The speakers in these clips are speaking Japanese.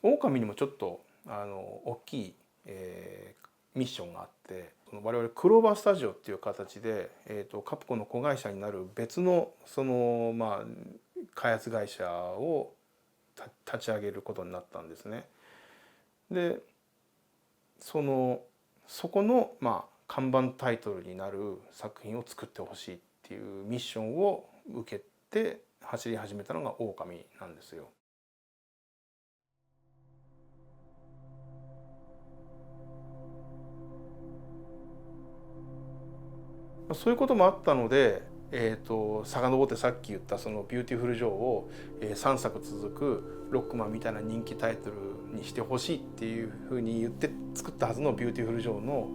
狼にもちょっと大きい、ミッションがあって、我々クローバースタジオっていう形で、カプコンの子会社になる別の開発会社を立ち上げることになったんですね。でそこの看板タイトルになる作品を作ってほしいっていうミッションを受けて走り始めたのが狼なんですよ。そういうこともあったので、遡ってさっき言ったそのビューティフル・ジョーを3作続くロックマンみたいな人気タイトルにしてほしいっていうふうに言って作ったはずのビューティフル・ジョーの、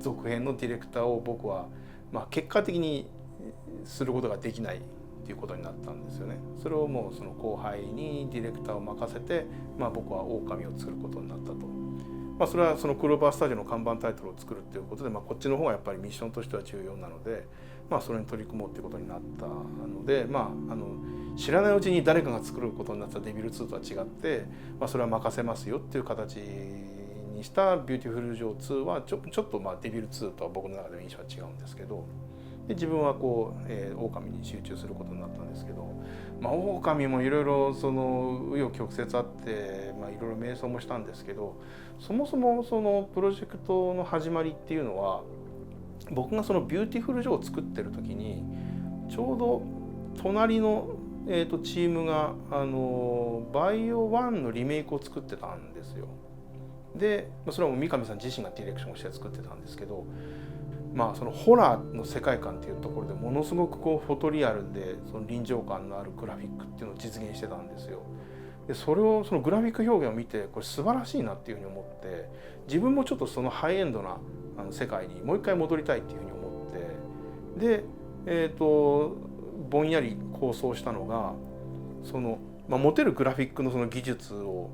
続編のディレクターを僕は、結果的にすることができないっていうことになったんですよね。それをもうその後輩にディレクターを任せて、僕は狼を作ることになったと。それはそのクローバースタジオの看板タイトルを作るということで、こっちの方がやっぱりミッションとしては重要なので、それに取り組もうということになったので、知らないうちに誰かが作ることになったデビル2とは違って、それは任せますよっていう形にしたビューティフル・ジョー2はちょっとデビル2とは僕の中での印象は違うんですけど、で自分は狼に集中することになったんですけど、狼もいろいろその紆余曲折あって、いろいろ迷走もしたんですけど、そもそもそのプロジェクトの始まりっていうのは、僕がそのビューティフル・ジョーを作ってる時にちょうど隣のチームがバイオ1のリメイクを作ってたんですよ。でそれはもう三上さん自身がディレクションをして作ってたんですけど、そのホラーの世界観っていうところでものすごくフォトリアルでその臨場感のあるグラフィックっていうのを実現してたんですよ。でそれをそのグラフィック表現を見てこれ素晴らしいなっていうふうに思って、自分もちょっとそのハイエンドな世界にもう一回戻りたいっていうふうに思って、でぼんやり構想したのがその、持てるグラフィックのその技術を、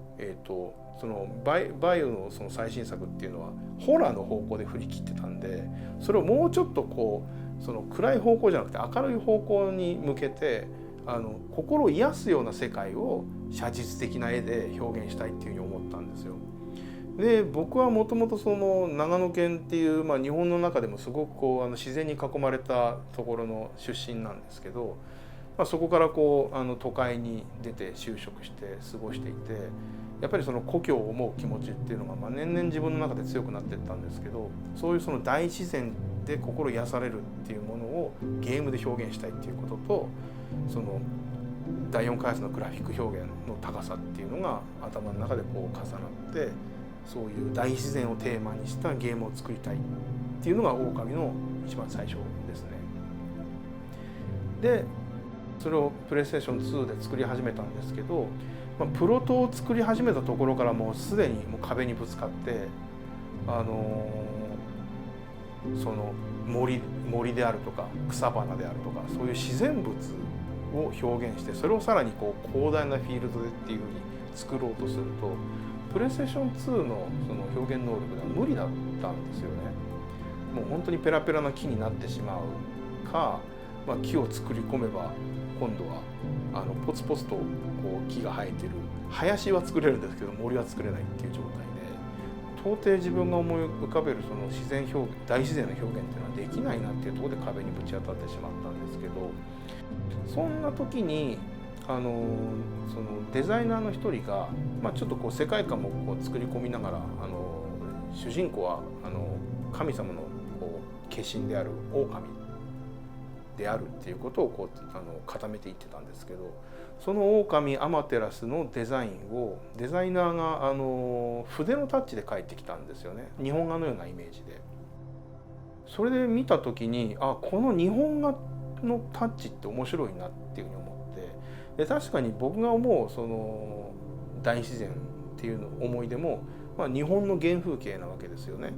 そのバイオのその最新作っていうのはホラーの方向で振り切ってたんで、それをもうちょっとその暗い方向じゃなくて明るい方向に向けて心を癒すような世界を写実的な絵で表現したいっていうふうに思ったんですよ。で僕はもともとその長野県っていう、日本の中でもすごく自然に囲まれたところの出身なんですけど、そこから都会に出て就職して過ごしていて、やっぱりその故郷を思う気持ちっていうのが年々自分の中で強くなっていったんですけど、そういうその大自然で心癒されるっていうものをゲームで表現したいっていうことと、その第4開発のグラフィック表現の高さっていうのが頭の中で重なって、そういう大自然をテーマにしたゲームを作りたいっていうのが狼の一番最初ですね。でそれをプレイステーション2で作り始めたんですけど、プロトを作り始めたところからもうすでにもう壁にぶつかって、その森であるとか草花であるとかそういう自然物を表現して、それをさらに広大なフィールドでっていうふうに作ろうとすると、プレイステーション2のその表現能力では無理だったんですよね。もう本当にペラペラな木になってしまうか、木を作り込めば今度はポツポツと木が生えてる林は作れるんですけど森は作れないっていう状態で、到底自分が思い浮かべるその自然表現、大自然の表現っていうのはできないなっていうところで壁にぶち当たってしまったんですけど、そんな時にそのデザイナーの一人が、ちょっと世界観も作り込みながら主人公は神様の化身である狼であるっていうことを固めていってたんですけど、その狼アマテラスのデザインをデザイナーが筆のタッチで描いてきたんですよね。日本画のようなイメージで。それで見た時にこの日本画のタッチって面白いなっていうふうに思って、で確かに僕が思うその大自然っていうの思い出も、日本の原風景なわけですよね。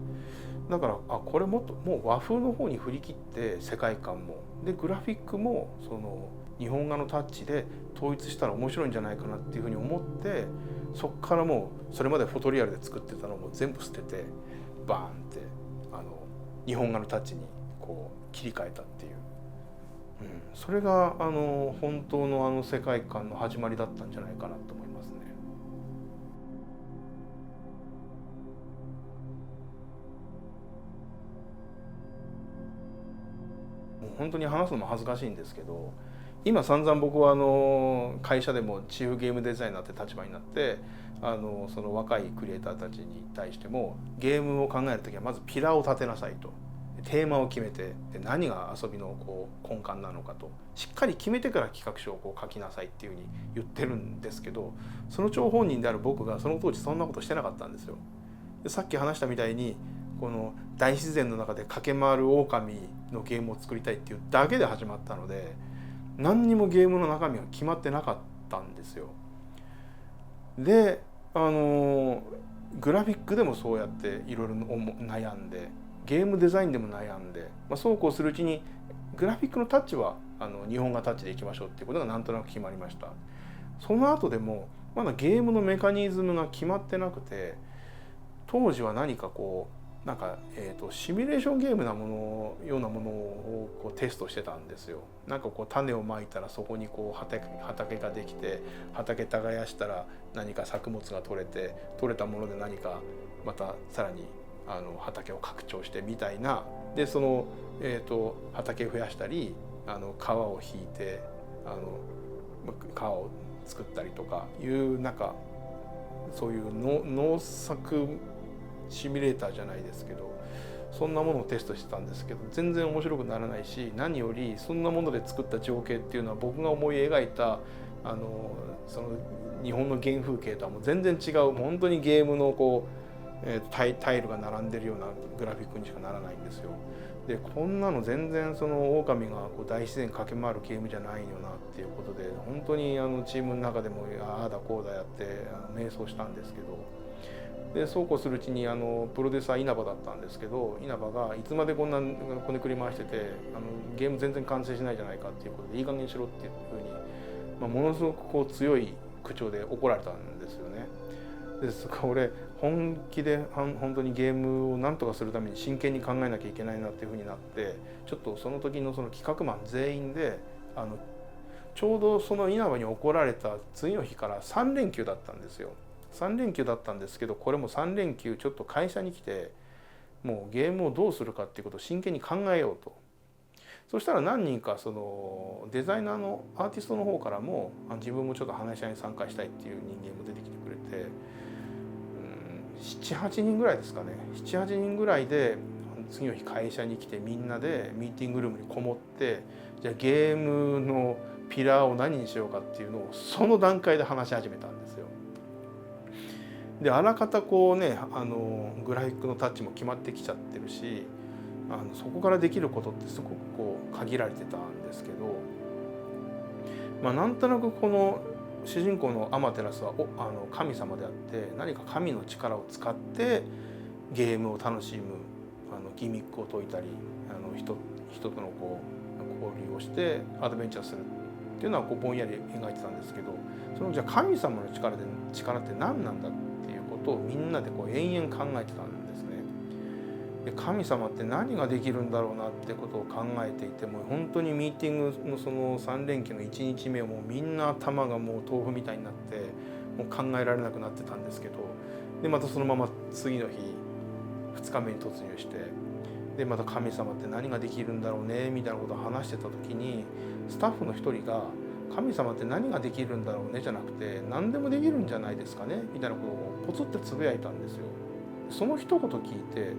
だからこれもっともう和風の方に振り切って世界観もでグラフィックもその日本画のタッチで統一したら面白いんじゃないかなっていうふうに思って、そこからもうそれまでフォトリアルで作ってたのも全部捨ててバーンって日本画のタッチに切り替えたっていう、それが本当の世界観の始まりだったんじゃないかなと思いますね。本当に話すのも恥ずかしいんですけど、今散々僕は会社でもチーフゲームデザイナーって立場になってその若いクリエイターたちに対しても、ゲームを考える時はまずピラーを立てなさいと、テーマを決めて、で何が遊びの根幹なのかとしっかり決めてから企画書を書きなさいっていうふうに言ってるんですけど、その張本人である僕がその当時そんなことしてなかったんですよ。でさっき話したみたいにこの大自然の中で駆け回る狼のゲームを作りたいっていうだけで始まったので、何にもゲームの中身が決まってなかったんですよ。でグラフィックでもそうやっていろいろ悩んで、ゲームデザインでも悩んで、そうこうするうちにグラフィックのタッチは日本画タッチでいきましょうっていうことがなんとなく決まりました。その後でもまだゲームのメカニズムが決まってなくて、当時は何かシミュレーションゲームなものようなものをテストしてたんですよ。なんか種をまいたらそこに畑ができて、畑耕したら何か作物が取れて、取れたもので何かまたさらに畑を拡張してみたいな。で畑増やしたり川を引いて川を作ったりとかいうそういう農作シミュレーターじゃないですけど、そんなものをテストしてたんですけど全然面白くならないし、何よりそんなもので作った情景っていうのは僕が思い描いたその日本の原風景とはもう全然違う、本当にゲームのタイルが並んでるようなグラフィックにしかならないんですよ。でこんなの全然その狼が大自然駆け回るゲームじゃないよなっていうことで、本当にチームの中でもああだこうだやって迷走したんですけど、でそうこうするうちにプロデューサー稲葉だったんですけど、稲葉がいつまでこんなこねくり回しててゲーム全然完成しないじゃないかっていうことで、いい加減にしろっていうふうに、ものすごく強い口調で怒られたんですよね。ですから俺本気で本当にゲームを何とかするために真剣に考えなきゃいけないなっていうふうになって、ちょっとその時のその企画マン全員でちょうどその稲葉に怒られた次の日から3連休だったんですよ。3連休だったんですけど、これも3連休ちょっと会社に来てもうゲームをどうするかっていうことを真剣に考えようと。そしたら何人かそのデザイナーのアーティストの方からも自分もちょっと話し合いに参加したいっていう人間も出てきてくれて、7、8人ぐらいですかね、7、8人ぐらいで次の日会社に来てみんなでミーティングルームにこもって、じゃあゲームのピラーを何にしようかっていうのをその段階で話し始めたんですよ。であらかたグラフィックのタッチも決まってきちゃってるし、そこからできることってすごく限られてたんですけど、なんとなくこの主人公のアマテラスは神様であって、何か神の力を使ってゲームを楽しむギミックを解いたり人との交流をしてアドベンチャーするっていうのはぼんやり描いてたんですけど、そのじゃあ神様の力って何なんだっていうことをみんなで延々考えてたんですね。で神様って何ができるんだろうなってことを考えていて、もう本当にミーティングのその3連休の1日目をもうみんな頭がもう豆腐みたいになってもう考えられなくなってたんですけど、でまたそのまま次の日2日目に突入して、でまた神様って何ができるんだろうねみたいなことを話してた時に、スタッフの一人が神様って何ができるんだろうねじゃなくて何でもできるんじゃないですかねみたいなことをポツってつぶやいたんですよ。その一言聞いて、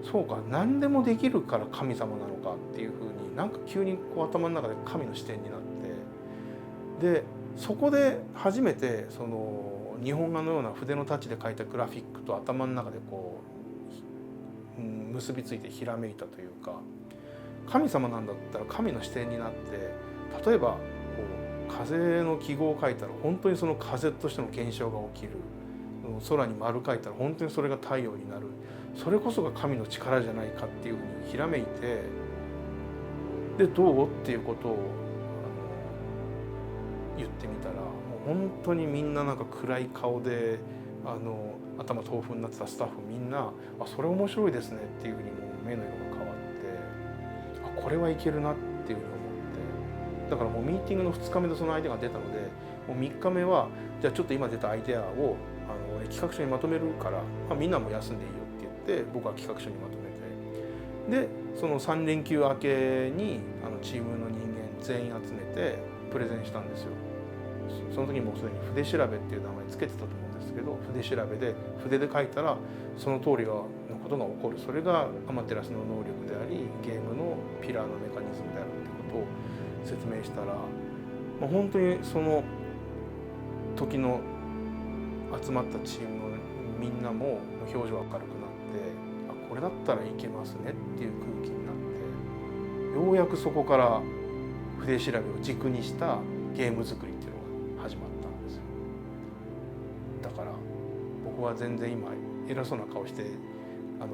そうか何でもできるから神様なのかっていうふうになんか急に頭の中で神の視点になって、でそこで初めてその日本画のような筆のタッチで描いたグラフィックと頭の中で結びついてひらめいたというか、神様なんだったら神の視点になって、例えば風の記号を書いたら本当にその風としての現象が起きる、空に丸書いたら本当にそれが太陽になる、それこそが神の力じゃないかっていうふうにひらめいて、でどうっていうことを言ってみたら、もう本当にみんななんか暗い顔で頭豆腐になってたスタッフみんな「それ面白いですね」っていうふうにもう目の色が変わって、これはいけるなっていうふうに思って、だからもうミーティングの2日目でそのアイデアが出たので、もう3日目はじゃあちょっと今出たアイデアを企画書にまとめるから、みんなも休んでいいよって言って僕は企画書にまとめて、でその3連休明けにチームの人間全員集めてプレゼンしたんですよ。その時もうすでに筆調べっていう名前つけてたと思うんですけど、筆調べで筆で書いたらその通りのことが起こる、それがアマテラスの能力でありゲームのピラーのメカニズムであるってことを説明したら、本当にその時の集まったチームのみんなも表情明るくなって、これだったらいけますねっていう空気になって、ようやくそこから筆調べを軸にしたゲーム作りっていうのが始まったんですよ。だから僕は全然今偉そうな顔して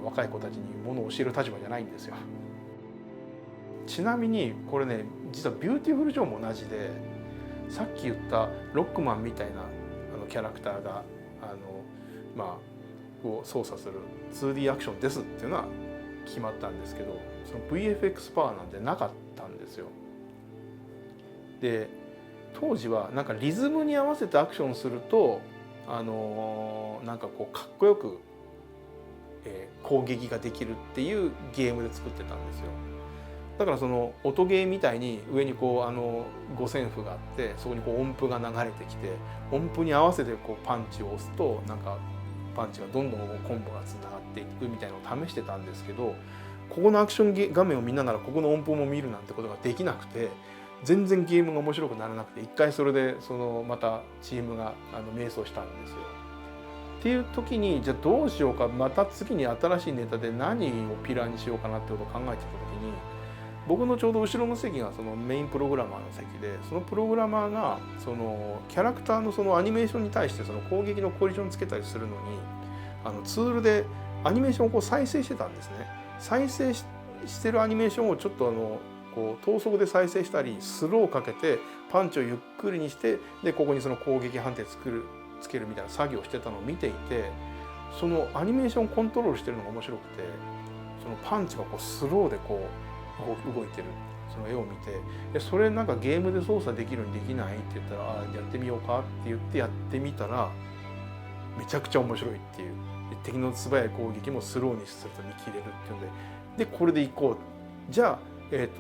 若い子たちにものを教える立場じゃないんですよ。ちなみにこれね、実はビューティフルジョーも同じで、さっき言ったロックマンみたいなキャラクターがを操作する 2D アクションですっていうのは決まったんですけど、その VFX パワーなんてなかったんですよ。で当時はなんかリズムに合わせてアクションするとなんかこうかっこよく、攻撃ができるっていうゲームで作ってたんですよ。だからその音ゲーみたいに上にこう五線譜があって、そこにこう音符が流れてきて、音符に合わせてこうパンチを押すとなんかパンチがどんどんコンボがつながっていくみたいなのを試してたんですけど、ここのアクション画面を見ながらここの音符も見るなんてことができなくて、全然ゲームが面白くならなくて、一回それでまたチームが迷走したんですよ。っていう時に、じゃあどうしようか、また次に新しいネタで何をピラーにしようかなってことを考えてた時に、僕のちょうど後ろの席がそのメインプログラマーの席で、そのプログラマーがそのキャラクターのそのアニメーションに対してその攻撃のコリジョンつけたりするのにツールでアニメーションをこう再生してたんですね。再生してるアニメーションをちょっとこう等速で再生したり、スローかけてパンチをゆっくりにして、でここにその攻撃判定つけるみたいな作業をしてたのを見ていて、そのアニメーションをコントロールしてるのが面白くて、そのパンチがこうスローでこう動いてるその絵を見て、それなんかゲームで操作できるようにできないって言ったら、やってみようかって言ってやってみたらめちゃくちゃ面白いっていう、敵の素早い攻撃もスローにすると見切れるっていうので、これでいこう、じゃあ、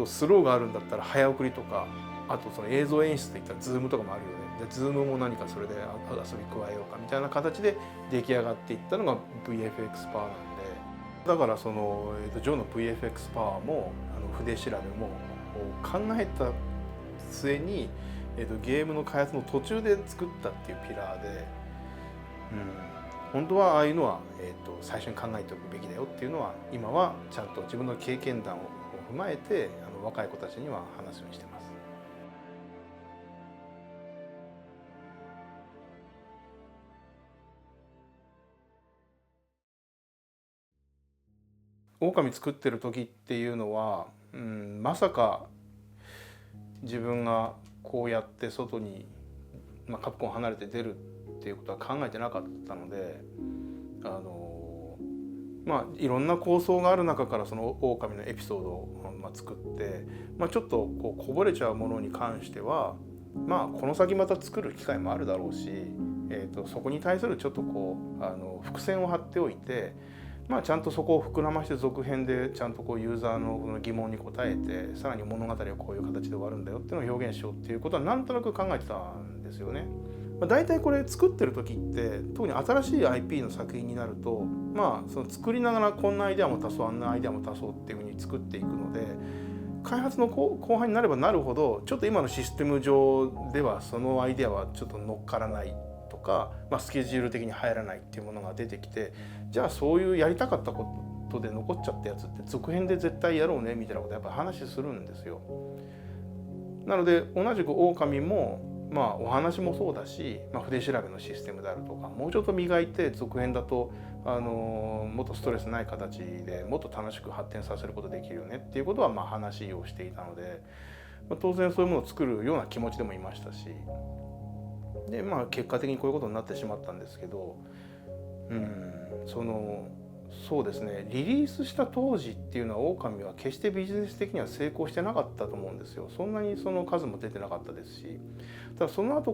スローがあるんだったら早送りとか、あとその映像演出でいったらズームとかもあるよね、でズームも何かそれで遊び加えようかみたいな形で出来上がっていったのが VFX パワーなんで、だからその、ジョーの VFX パワーも筆調べも考えた末に、ゲームの開発の途中で作ったっていうピラーで、本当はああいうのは、最初に考えておくべきだよっていうのは今はちゃんと自分の経験談を踏まえて若い子たちには話すようにしてます。狼作ってる時っていうのは、まさか自分がこうやって外に、カプコン離れて出るっていうことは考えてなかったので、いろんな構想がある中からその狼のエピソードを作って、ちょっとこうこぼれちゃうものに関しては、この先また作る機会もあるだろうし、そこに対するちょっとこう伏線を張っておいて、ちゃんとそこを膨らまして続編でちゃんとこうユーザーの疑問に答えて、さらに物語をこういう形で終わるんだよっていうのを表現しようっていうことはなんとなく考えてたんですよね。大体これ作ってる時って特に新しい IP の作品になると、その作りながらこんなアイデアも足そうあんなアイデアも足そうっていうふうに作っていくので、開発の後半になればなるほどちょっと今のシステム上ではそのアイデアはちょっと乗っからないとか、スケジュール的に入らないっていうものが出てきて、じゃあそういうやりたかったことで残っちゃったやつって続編で絶対やろうねみたいなことやっぱ話するんですよ。なので同じく狼もお話もそうだし、筆調べのシステムであるとかもうちょっと磨いて続編だともっとストレスない形でもっと楽しく発展させることできるよねっていうことは話をしていたので、当然そういうものを作るような気持ちでもいましたし、で結果的にこういうことになってしまったんですけど、そうですね、リリースした当時っていうのは狼は決してビジネス的には成功してなかったと思うんですよ。そんなにその数も出てなかったですし、ただその後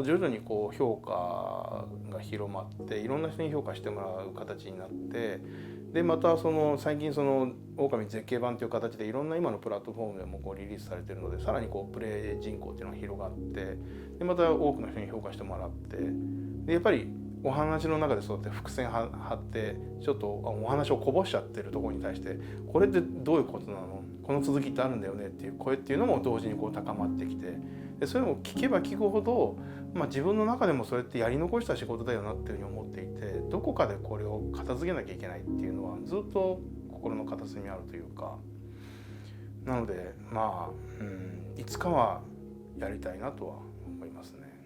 徐々に評価が広まっていろんな人に評価してもらう形になって、でまた最近狼絶景版という形でいろんな今のプラットフォームでもリリースされているので、さらにプレイ人口っていうのが広がって、でまた多くの人に評価してもらって、でやっぱりお話の中でそうやって伏線張ってちょっとお話をこぼしちゃってるところに対して、これってどういうことなの、この続きってあるんだよねっていう声っていうのも同時に高まってきて、でそれも聞けば聞くほど、自分の中でもそれってやり残した仕事だよなっていうふうに思っていて、どこかでこれを片付けなきゃいけないっていうのはずっと心の片隅にあるというか、なのでいつかはやりたいなとは思いますね。